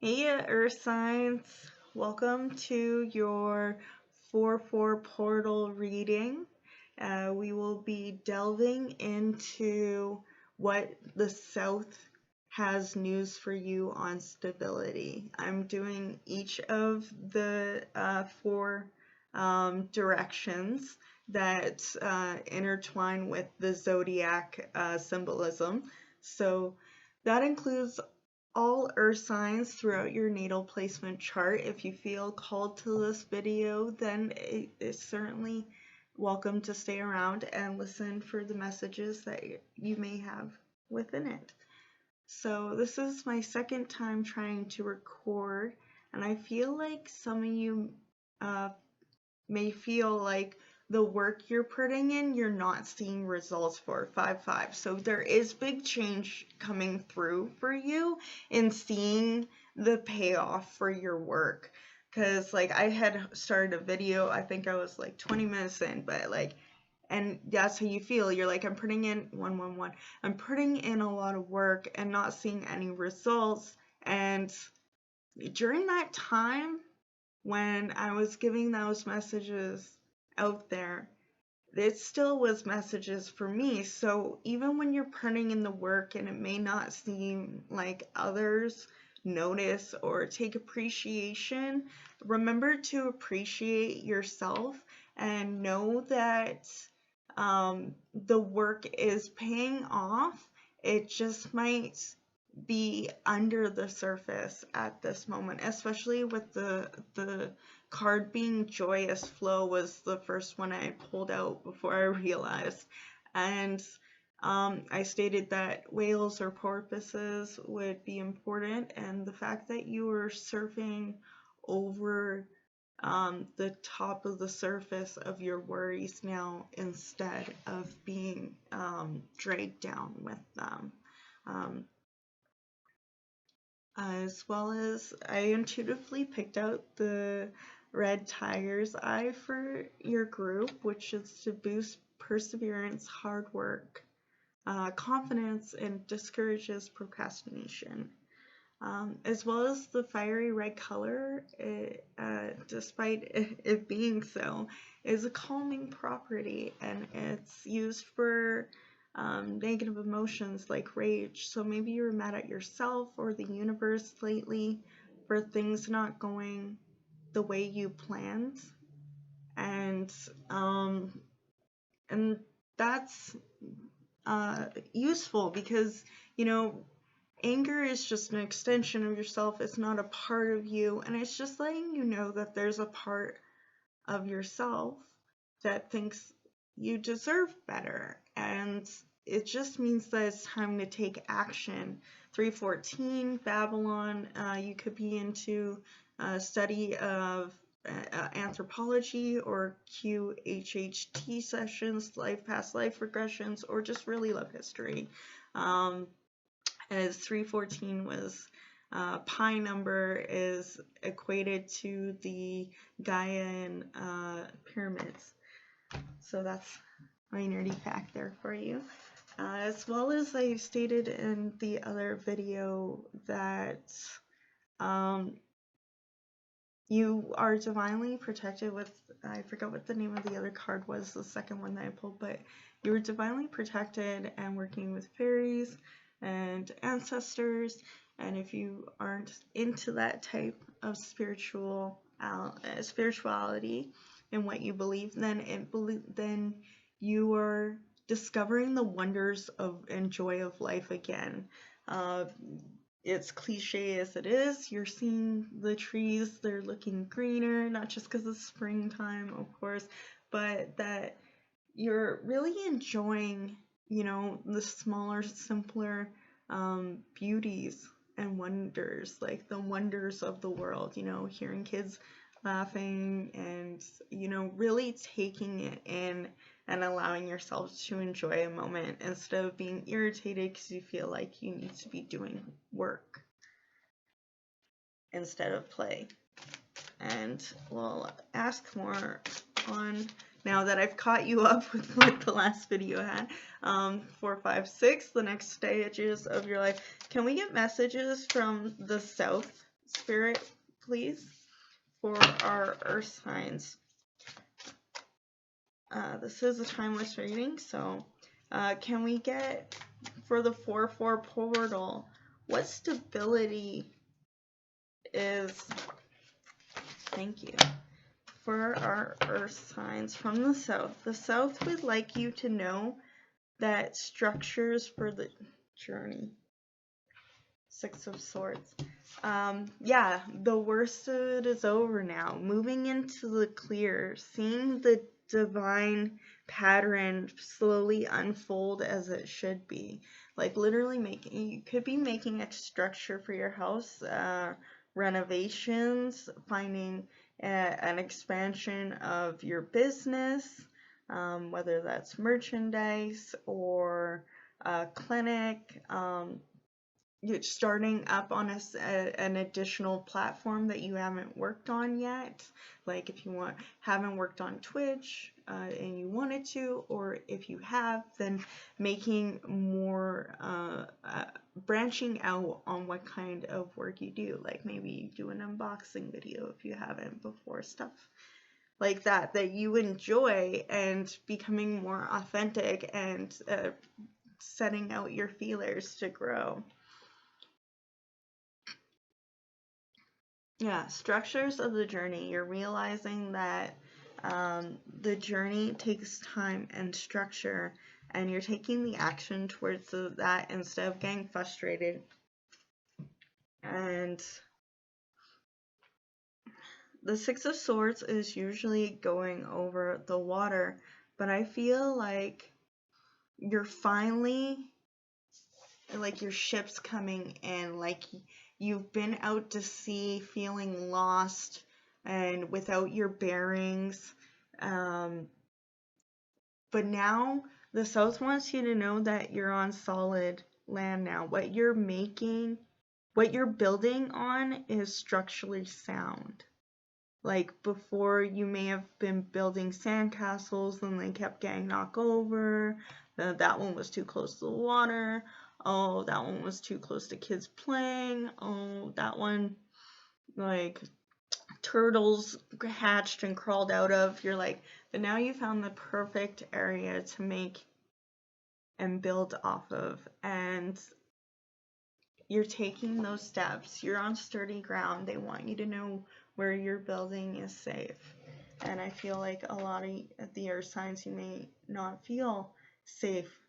Heya, Earth Signs. Welcome to your 4/4 portal reading. We will be delving into what the South has news for you on stability. I'm doing each of the four directions that intertwine with the zodiac symbolism. So that includes all earth signs throughout your natal placement chart. If you feel called to this video, then it's certainly welcome to stay around and listen for the messages that you may have within it. So this is my second time trying to record, and I feel like some of you may feel like the work you're putting in, you're not seeing results for 5/5. So there is big change coming through for you in seeing the payoff for your work. Because like I had started a video, I think I was like 20 minutes in, but like, and that's how you feel. You're like, I'm putting in 111. I'm putting in a lot of work and not seeing any results. And during that time, when I was giving those messages out there, it still was messages for me. So even when you're putting in the work and it may not seem like others notice or take appreciation, remember to appreciate yourself and know that the work is paying off. It just might be under the surface at this moment, especially with the card being joyous flow was the first one I pulled out before I realized. And I stated that whales or porpoises would be important, and the fact that you were surfing over the top of the surface of your worries now instead of being dragged down with them. As well as I intuitively picked out the red tiger's eye for your group, which is to boost perseverance, hard work, confidence, and discourages procrastination. As well as the fiery red color, despite it being so, is a calming property, and it's used for negative emotions like rage. So maybe you're mad at yourself or the universe lately for things not going the way you planned, and that's useful because anger is just an extension of yourself. It's not a part of you, and it's just letting you know that there's a part of yourself that thinks you deserve better, and it just means that it's time to take action. 314 Babylon, you could be into study of anthropology or QHHT sessions, past life regressions, or just really love history. As 314 was pi number is equated to the Gaian pyramids. So that's my nerdy fact there for you. As well as I stated in the other video that you are divinely protected with, I forgot what the name of the other card was, the second one that I pulled, but you were divinely protected and working with fairies and ancestors. And if you aren't into that type of spirituality and what you believe, then you are discovering the wonders of and joy of life again. It's cliche as it is, you're seeing the trees, they're looking greener, not just because it's springtime, of course, but that you're really enjoying, the smaller, simpler beauties and wonders, like the wonders of the world, hearing kids laughing and, really taking it in and allowing yourself to enjoy a moment instead of being irritated because you feel like you need to be doing work instead of play. And we'll ask more on, now that I've caught you up with what the last video had. 4, 5, 6, the next stages of your life. Can we get messages from the South Spirit, please, for our earth signs. This is a timeless reading, so can we get, for the 4-4 portal, what stability is, thank you, for our earth signs from the south. The south would like you to know that structures for the journey. 6 of Swords. Yeah, the worst of it is over now. Moving into the clear, seeing the divine pattern slowly unfold as it should be. Like literally you could be making a structure for your house, renovations, finding an expansion of your business, whether that's merchandise or a clinic, you're starting up on an additional platform that you haven't worked on yet. Like if you haven't worked on Twitch and you wanted to, or if you have, then making more, branching out on what kind of work you do. Like maybe you do an unboxing video if you haven't before, stuff like that you enjoy, and becoming more authentic and setting out your feelers to grow. Yeah, structures of the journey. You're realizing that the journey takes time and structure, and you're taking the action towards that instead of getting frustrated. And the 6 of Swords is usually going over the water, but I feel like you're finally, like your ship's coming in, like you've been out to sea feeling lost and without your bearings, but now the south wants you to know that you're on solid land now. What you're building on is structurally sound. Like before, you may have been building sandcastles and they kept getting knocked over. That one was too close to the water. Oh, that one was too close to kids playing. Oh, that one, like, turtles hatched and crawled out of. You're like, but now you found the perfect area to make and build off of. And you're taking those steps. You're on sturdy ground. They want you to know where you're building is safe. And I feel like a lot of the earth signs, you may not feel safe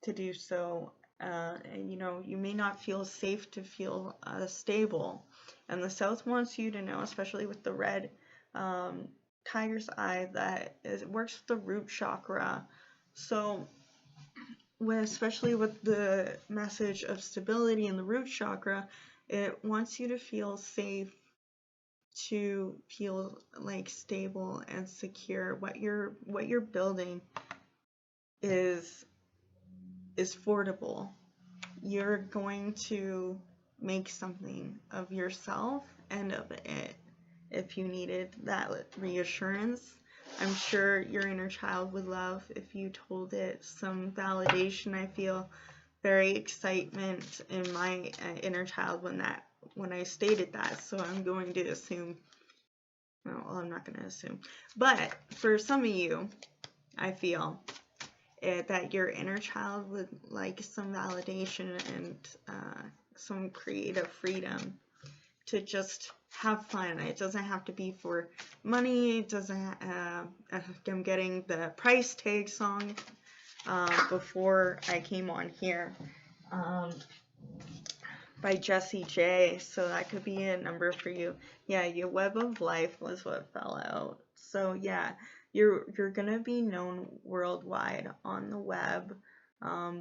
to do so. And you may not feel safe to feel stable. And the south wants you to know, especially with the red tiger's eye, that it works with the root chakra. So especially with the message of stability in the root chakra, it wants you to feel safe, to feel like stable and secure. What you're building is affordable. You're going to make something of yourself and of it. If you needed that reassurance, I'm sure your inner child would love if you told it some validation. I feel very excitement in my inner child when I stated that, so I'm going to assume, well, I'm not going to assume, but for some of you, I feel that your inner child would like some validation and some creative freedom to just have fun. It doesn't have to be for money. It doesn't. I'm getting the price tag song before I came on here by Jessie J. So that could be a number for you. Yeah, your web of life was what fell out. So yeah, you're gonna be known worldwide on the web,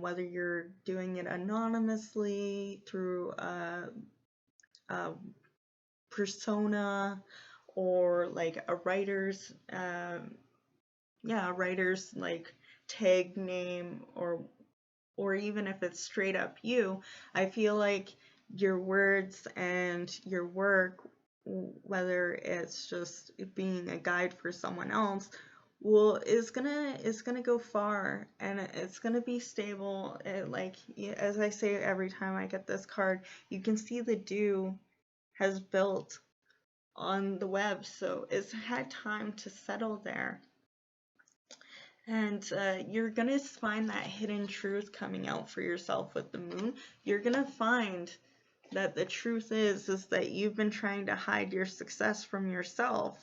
whether you're doing it anonymously through a persona or like a writer's like tag name, or even if it's straight up you. I feel like your words and your work, whether it's just being a guide for someone else, is gonna go far, and it's gonna be stable. Like as I say every time I get this card, you can see the dew has built on the web, so it's had time to settle there. And you're going to find that hidden truth coming out for yourself with the moon. You're going to find that the truth is that you've been trying to hide your success from yourself,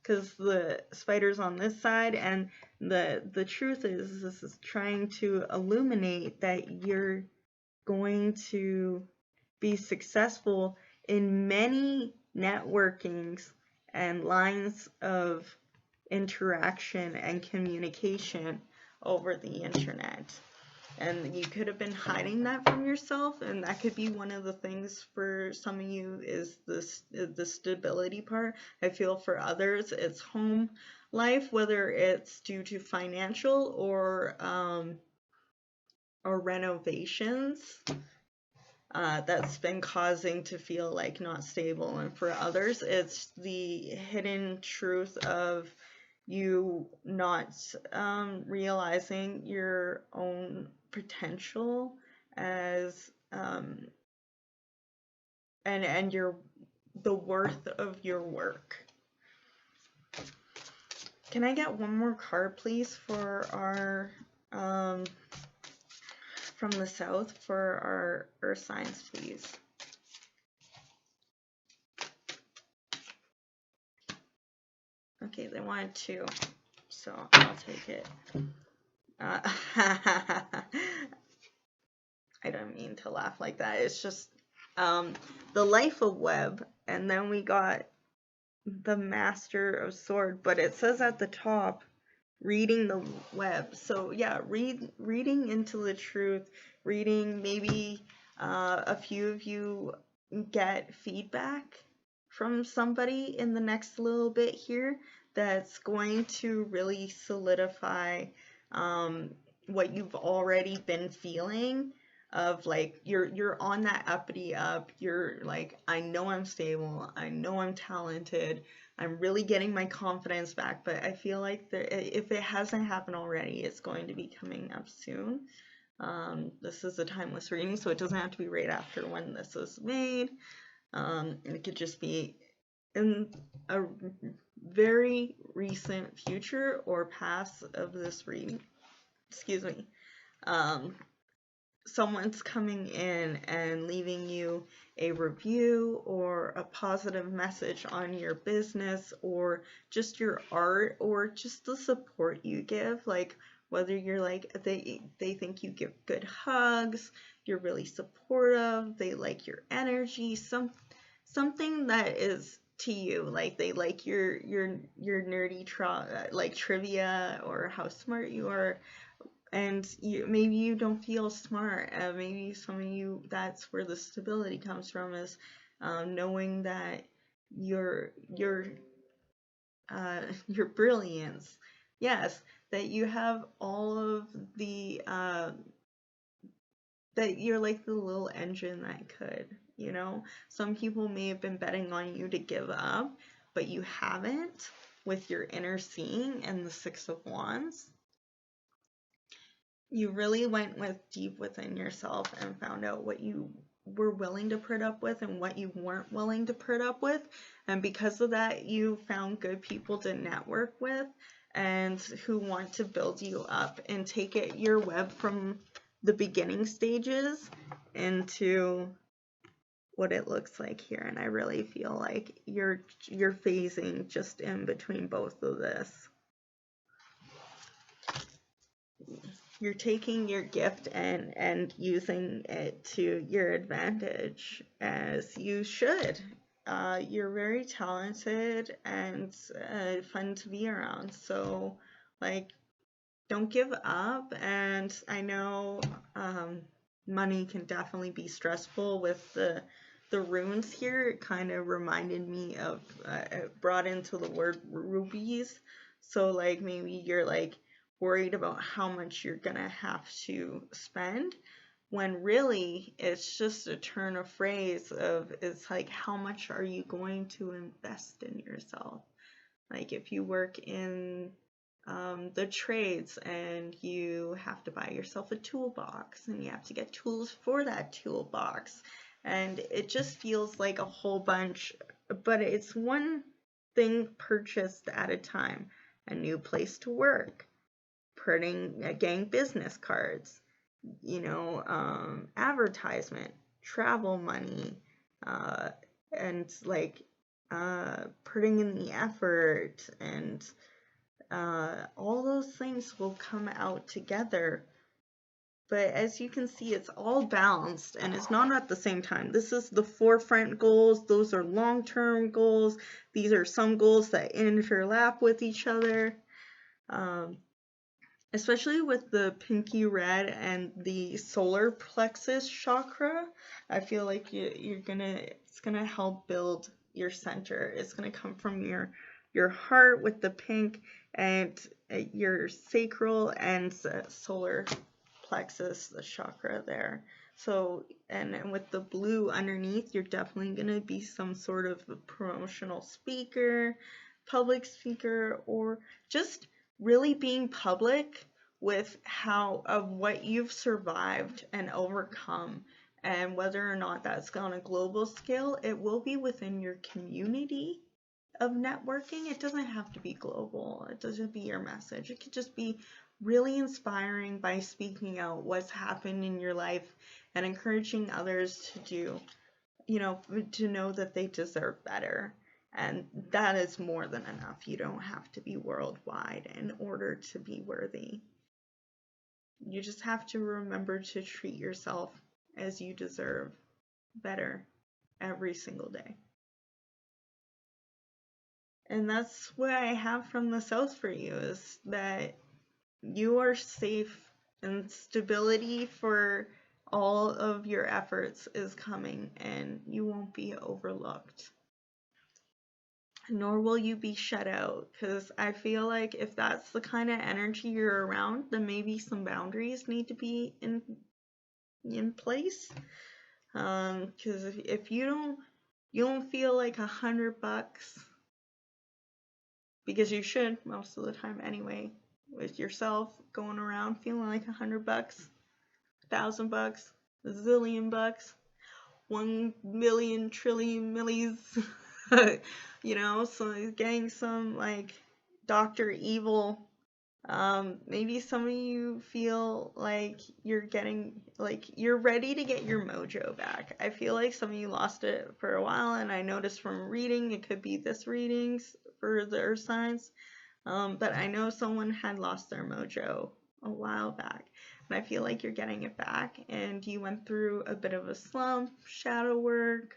because the spider's on this side, and the truth is this is trying to illuminate that you're going to be successful in many networkings and lines of interaction and communication over the internet. And you could have been hiding that from yourself, and that could be one of the things for some of you is the stability part. I feel for others it's home life, whether it's due to financial or renovations that's been causing to feel like not stable. And for others it's the hidden truth of you not realizing your own potential as and the worth of your work. Can I get one more card, please, for our from the south for our earth signs, please? Okay, they wanted 2, so I'll take it. I don't mean to laugh like that. It's just the life of web, and then we got the master of sword, but it says at the top reading the web. So yeah, reading into the truth, reading, maybe a few of you get feedback from somebody in the next little bit here that's going to really solidify what you've already been feeling, of like you're on that uppity up. You're like, I know I'm stable, I know I'm talented, I'm really getting my confidence back. But I feel like if it hasn't happened already, it's going to be coming up soon. This is a timeless reading, so it doesn't have to be right after when this was made. And it could just be in a very recent future or past of this reading. Excuse me. Someone's coming in and leaving you a review or a positive message on your business or just your art or just the support you give. Like, whether you're like, they think you give good hugs, you're really supportive, they like your energy, something that is to you, like they like your nerdy like trivia or how smart you are. And maybe you don't feel smart. Maybe some of you, that's where the stability comes from, is knowing that your brilliance, yes, that you have all of the that you're like the little engine that could, you know. Some people may have been betting on you to give up, but you haven't, with your inner seeing and the 6 of Wands. You really went deep within yourself and found out what you were willing to put up with and what you weren't willing to put up with. And because of that, you found good people to network with and who want to build you up and take your web from the beginning stages into what it looks like here. And I really feel like you're phasing just in between both of this. You're taking your gift and using it to your advantage, as you should. You're very talented and fun to be around. So, like, don't give up. And I know money can definitely be stressful with the runes here. It kind of reminded me of, it brought into the word rubies. So, like, maybe you're like worried about how much you're gonna have to spend, when really it's just a turn of phrase of, it's like, how much are you going to invest in yourself? Like, if you work in the trades and you have to buy yourself a toolbox and you have to get tools for that toolbox, and it just feels like a whole bunch, but it's one thing purchased at a time. A new place to work, getting business cards, advertisement, travel money, uh, and like putting in the effort, and all those things will come out together. But as you can see, it's all balanced and it's not at the same time. This is the forefront goals. Those are long-term goals. These are some goals that interlap with each other. Especially with the pinky red and the solar plexus chakra, I feel like it's gonna help build your center. It's gonna come from your heart with the pink, and your sacral and solar plexus, the chakra there. So, and with the blue underneath, you're definitely gonna be some sort of a promotional speaker, public speaker, or just really being public with what you've survived and overcome, and whether or not that's on a global scale, it will be within your community of networking. It doesn't have to be global. It doesn't be your message. It could just be really inspiring by speaking out what's happened in your life and encouraging others to do, to know that they deserve better. And that is more than enough. You don't have to be worldwide in order to be worthy. You just have to remember to treat yourself as you deserve better every single day. And that's what I have from the South for you, is that you are safe, and stability for all of your efforts is coming, and you won't be overlooked. Nor will you be shut out, because I feel like if that's the kind of energy you're around, then maybe some boundaries need to be in place. Because if you don't feel like $100, because you should most of the time anyway, with yourself going around feeling like $100, $1,000, a zillion bucks, 1 million trillion millies. So getting some like Dr. Evil. Maybe some of you feel like you're ready to get your mojo back. I feel like some of you lost it for a while, and I noticed from reading, it could be this readings for the earth signs. But I know someone had lost their mojo a while back, and I feel like you're getting it back, and you went through a bit of a slump, shadow work,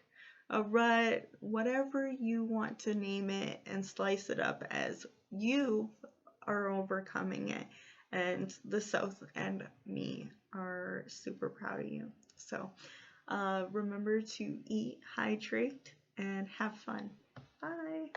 a rut, whatever you want to name it and slice it up as. You are overcoming it, and the South and me are super proud of you. So remember to eat, hydrate, and have fun. Bye.